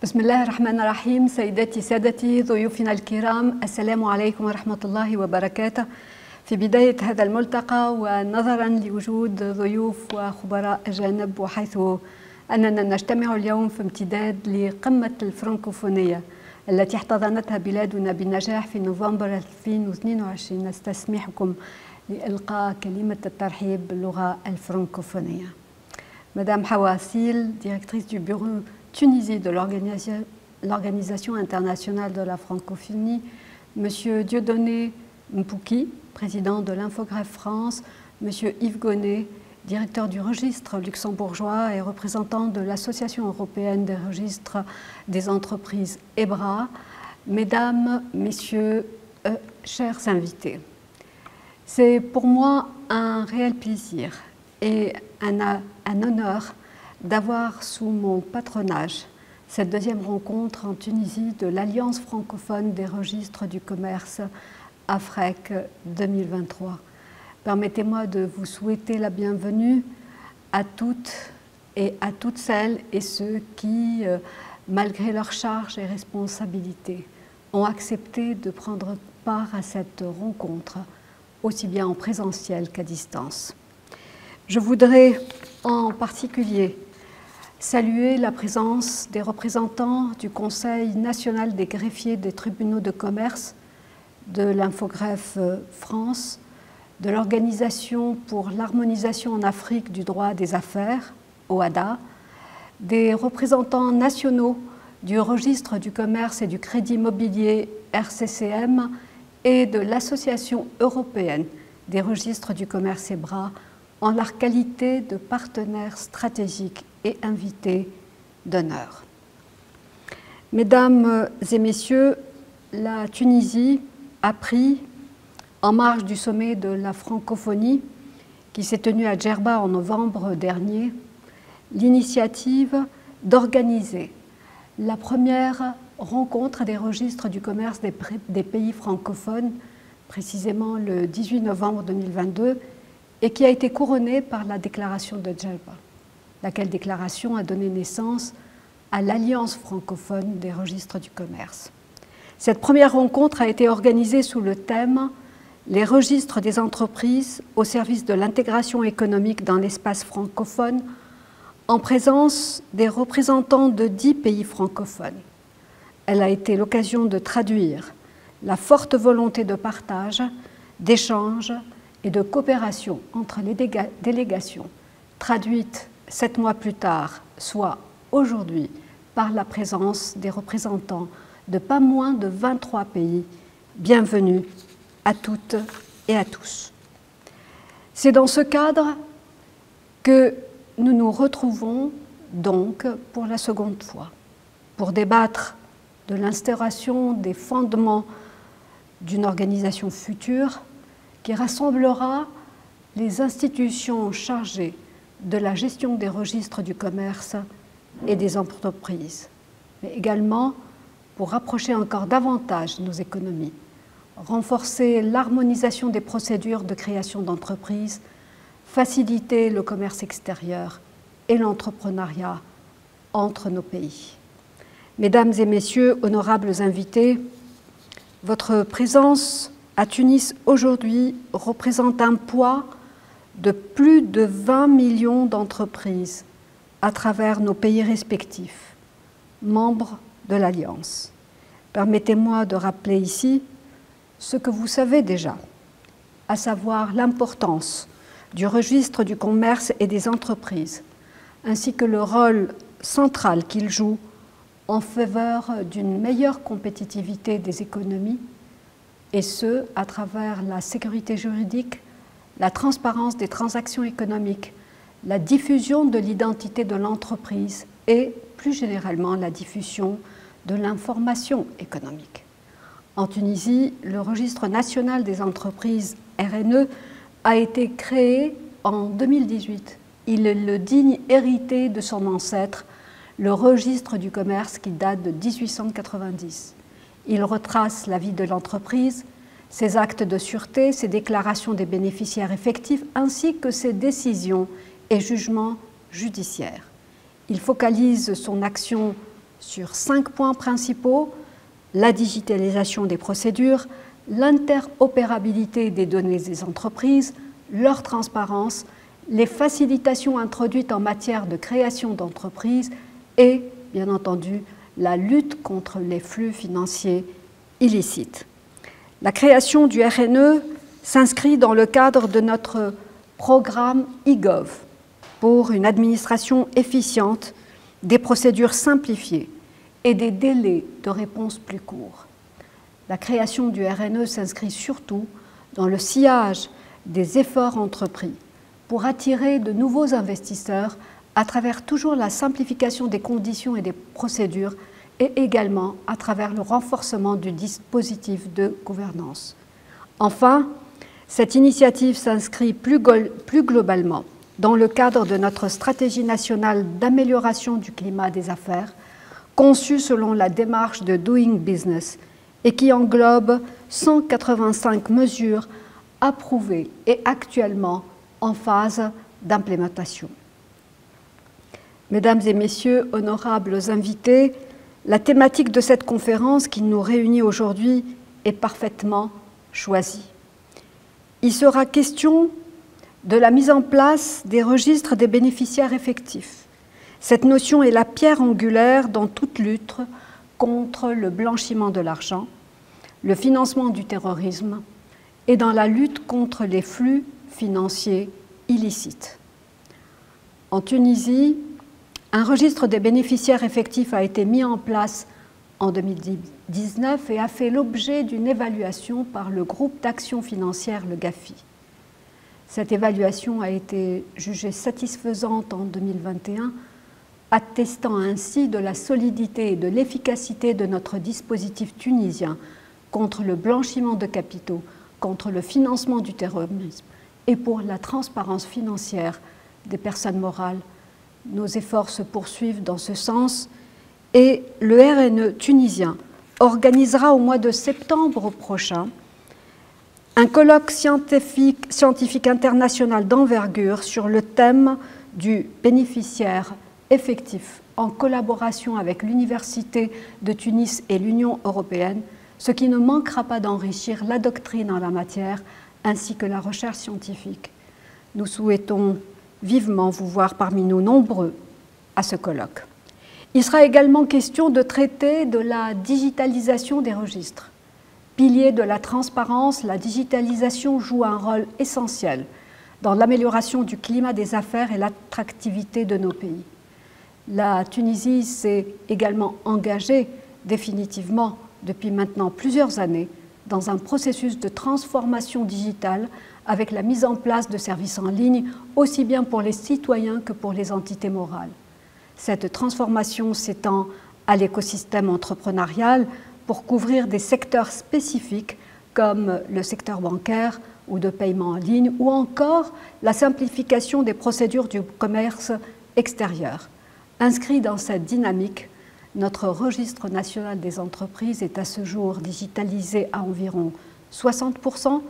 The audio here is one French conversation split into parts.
بسم الله الرحمن الرحيم. سيداتي سادتي ضيوفنا الكرام، السلام عليكم ورحمة الله وبركاته. في بداية هذا الملتقى ونظرا لوجود ضيوف وخبراء أجانب، وحيث أننا نجتمع اليوم في امتداد لقمة الفرنكوفونية التي احتضنتها بلادنا بنجاح في نوفمبر 2022، نستسمحكم لإلقاء كلمة الترحيب باللغة الفرنكوفونية. Madame Hawa Assil, directrice du bureau Tunisie de l'Organisation internationale de la francophonie, Monsieur Dieudonné Mpouki, président de l'Infogreffe France, Monsieur Yves Gonnet, directeur du registre luxembourgeois et représentant de l'Association européenne des registres des entreprises EBRA, Mesdames, Messieurs, chers invités. C'est pour moi un réel plaisir et un honneur d'avoir sous mon patronage cette deuxième rencontre en Tunisie de l'Alliance francophone des registres du commerce AFREC 2023. Permettez-moi de vous souhaiter la bienvenue à toutes et à toutes celles et ceux qui, malgré leurs charges et responsabilités, ont accepté de prendre part à cette rencontre, aussi bien en présentiel qu'à distance. Je voudrais en particulier saluer la présence des représentants du Conseil national des greffiers des tribunaux de commerce, de l'Infogreffe France, de l'Organisation pour l'harmonisation en Afrique du droit des affaires, OHADA, des représentants nationaux du registre du commerce et du crédit immobilier RCCM et de l'Association européenne des registres du commerce EBRA en leur qualité de partenaires stratégiques et invités d'honneur. Mesdames et messieurs, la Tunisie a pris, en marge du sommet de la francophonie qui s'est tenu à Djerba en novembre dernier, l'initiative d'organiser la première rencontre des registres du commerce des pays francophones, précisément le 18 novembre 2022, et qui a été couronnée par la déclaration de Djerba, laquelle déclaration a donné naissance à l'Alliance francophone des registres du commerce. Cette première rencontre a été organisée sous le thème « Les registres des entreprises au service de l'intégration économique dans l'espace francophone » en présence des représentants de 10 pays francophones. Elle a été l'occasion de traduire la forte volonté de partage, d'échange et de coopération entre les délégations, traduite 7 mois plus tard, soit aujourd'hui, par la présence des représentants de pas moins de 23 pays. Bienvenue à toutes et à tous. C'est dans ce cadre que nous nous retrouvons donc pour la seconde fois, pour débattre de l'instauration des fondements d'une organisation future qui rassemblera les institutions chargées de la gestion des registres du commerce et des entreprises, mais également pour rapprocher encore davantage nos économies, renforcer l'harmonisation des procédures de création d'entreprises, faciliter le commerce extérieur et l'entrepreneuriat entre nos pays. Mesdames et messieurs, honorables invités, votre présence à Tunis aujourd'hui représente un poids de plus de 20 millions d'entreprises à travers nos pays respectifs, membres de l'Alliance. Permettez-moi de rappeler ici ce que vous savez déjà, à savoir l'importance du registre du commerce et des entreprises, ainsi que le rôle central qu'il joue en faveur d'une meilleure compétitivité des économies, et ce, à travers la sécurité juridique, la transparence des transactions économiques, la diffusion de l'identité de l'entreprise et, plus généralement, la diffusion de l'information économique. En Tunisie, le registre national des entreprises RNE a été créé en 2018. Il est le digne hérité de son ancêtre, le registre du commerce qui date de 1890. Il retrace la vie de l'entreprise, ses actes de sûreté, ses déclarations des bénéficiaires effectifs, ainsi que ses décisions et jugements judiciaires. Il focalise son action sur 5 points principaux: la digitalisation des procédures, l'interopérabilité des données des entreprises, leur transparence, les facilitations introduites en matière de création d'entreprises et, bien entendu, la lutte contre les flux financiers illicites. La création du RNE s'inscrit dans le cadre de notre programme e-Gov pour une administration efficiente, des procédures simplifiées et des délais de réponse plus courts. La création du RNE s'inscrit surtout dans le sillage des efforts entrepris pour attirer de nouveaux investisseurs à travers toujours la simplification des conditions et des procédures et également à travers le renforcement du dispositif de gouvernance. Enfin, cette initiative s'inscrit plus globalement dans le cadre de notre stratégie nationale d'amélioration du climat des affaires, conçue selon la démarche de Doing Business et qui englobe 185 mesures approuvées et actuellement en phase d'implémentation. Mesdames et messieurs, honorables invités, la thématique de cette conférence qui nous réunit aujourd'hui est parfaitement choisie. Il sera question de la mise en place des registres des bénéficiaires effectifs. Cette notion est la pierre angulaire dans toute lutte contre le blanchiment de l'argent, le financement du terrorisme et dans la lutte contre les flux financiers illicites. En Tunisie, un registre des bénéficiaires effectifs a été mis en place en 2019 et a fait l'objet d'une évaluation par le groupe d'action financière, le GAFI. Cette évaluation a été jugée satisfaisante en 2021, attestant ainsi de la solidité et de l'efficacité de notre dispositif tunisien contre le blanchiment de capitaux, contre le financement du terrorisme et pour la transparence financière des personnes morales. Nos efforts se poursuivent dans ce sens et le RNE tunisien organisera au mois de septembre prochain un colloque scientifique international d'envergure sur le thème du bénéficiaire effectif en collaboration avec l'Université de Tunis et l'Union européenne, ce qui ne manquera pas d'enrichir la doctrine en la matière ainsi que la recherche scientifique. Nous souhaitons vivement vous voir parmi nous nombreux à ce colloque. Il sera également question de traiter de la digitalisation des registres. Pilier de la transparence, la digitalisation joue un rôle essentiel dans l'amélioration du climat des affaires et l'attractivité de nos pays. La Tunisie s'est également engagée définitivement depuis maintenant plusieurs années dans un processus de transformation digitale avec la mise en place de services en ligne aussi bien pour les citoyens que pour les entités morales. Cette transformation s'étend à l'écosystème entrepreneurial pour couvrir des secteurs spécifiques comme le secteur bancaire ou de paiement en ligne ou encore la simplification des procédures du commerce extérieur. Inscrit dans cette dynamique, notre registre national des entreprises est à ce jour digitalisé à environ 60%.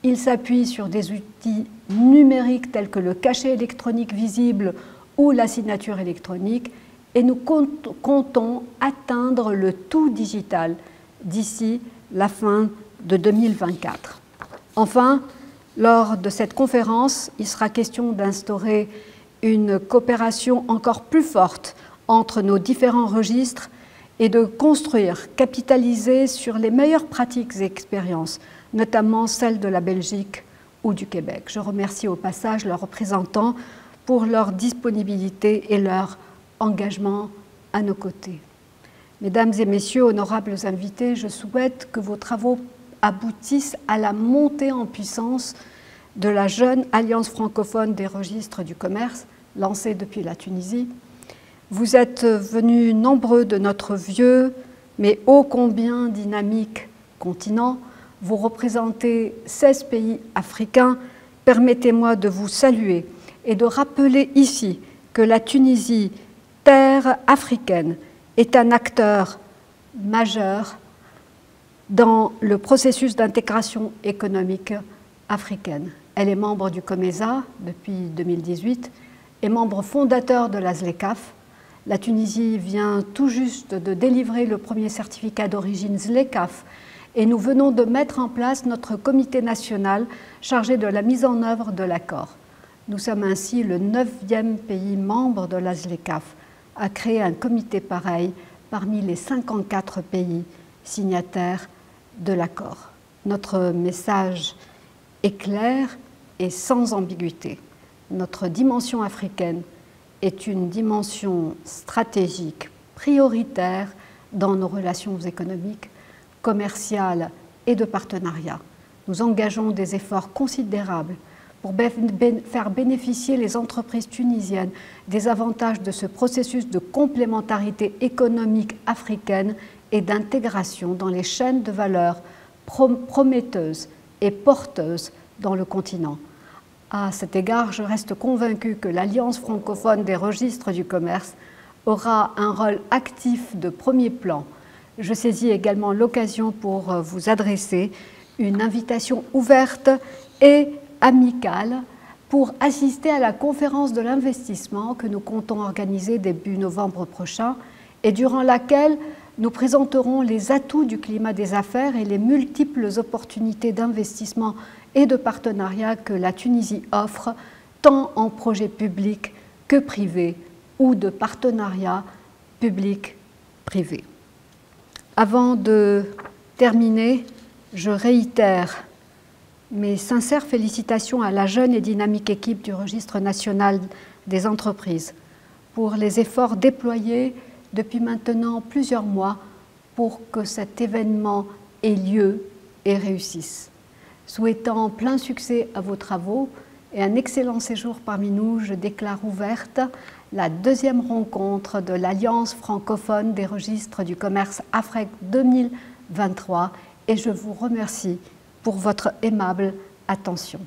Il s'appuie sur des outils numériques tels que le cachet électronique visible ou la signature électronique et nous comptons atteindre le tout digital d'ici la fin de 2024. Enfin, lors de cette conférence, il sera question d'instaurer une coopération encore plus forte entre nos différents registres et de construire, capitaliser sur les meilleures pratiques et expériences, notamment celles de la Belgique ou du Québec. Je remercie au passage leurs représentants pour leur disponibilité et leur engagement à nos côtés. Mesdames et messieurs, honorables invités, je souhaite que vos travaux aboutissent à la montée en puissance de la jeune Alliance francophone des registres du commerce, lancée depuis la Tunisie. Vous êtes venus nombreux de notre vieux, mais ô combien dynamique continent. Vous représentez 16 pays africains. Permettez-moi de vous saluer et de rappeler ici que la Tunisie, terre africaine, est un acteur majeur dans le processus d'intégration économique africaine. Elle est membre du COMESA depuis 2018 et membre fondateur de la ZLECAf, La Tunisie vient tout juste de délivrer le premier certificat d'origine ZLECAf et nous venons de mettre en place notre comité national chargé de la mise en œuvre de l'accord. Nous sommes ainsi le 9e pays membre de la ZLECAf à créer un comité pareil parmi les 54 pays signataires de l'accord. Notre message est clair et sans ambiguïté. Notre dimension africaine est une dimension stratégique prioritaire dans nos relations économiques, commerciales et de partenariat. Nous engageons des efforts considérables pour faire bénéficier les entreprises tunisiennes des avantages de ce processus de complémentarité économique africaine et d'intégration dans les chaînes de valeur prometteuses et porteuses dans le continent. À cet égard, je reste convaincue que l'Alliance francophone des registres du commerce aura un rôle actif de premier plan. Je saisis également l'occasion pour vous adresser une invitation ouverte et amicale pour assister à la conférence de l'investissement que nous comptons organiser début novembre prochain et durant laquelle nous présenterons les atouts du climat des affaires et les multiples opportunités d'investissement et de partenariat que la Tunisie offre, tant en projets publics que privés ou de partenariats public-privé. Avant de terminer, je réitère mes sincères félicitations à la jeune et dynamique équipe du Registre national des entreprises pour les efforts déployés depuis maintenant plusieurs mois pour que cet événement ait lieu et réussisse. Souhaitant plein succès à vos travaux et un excellent séjour parmi nous, je déclare ouverte la deuxième rencontre de l'Alliance francophone des registres du commerce Afrique 2023 et je vous remercie pour votre aimable attention.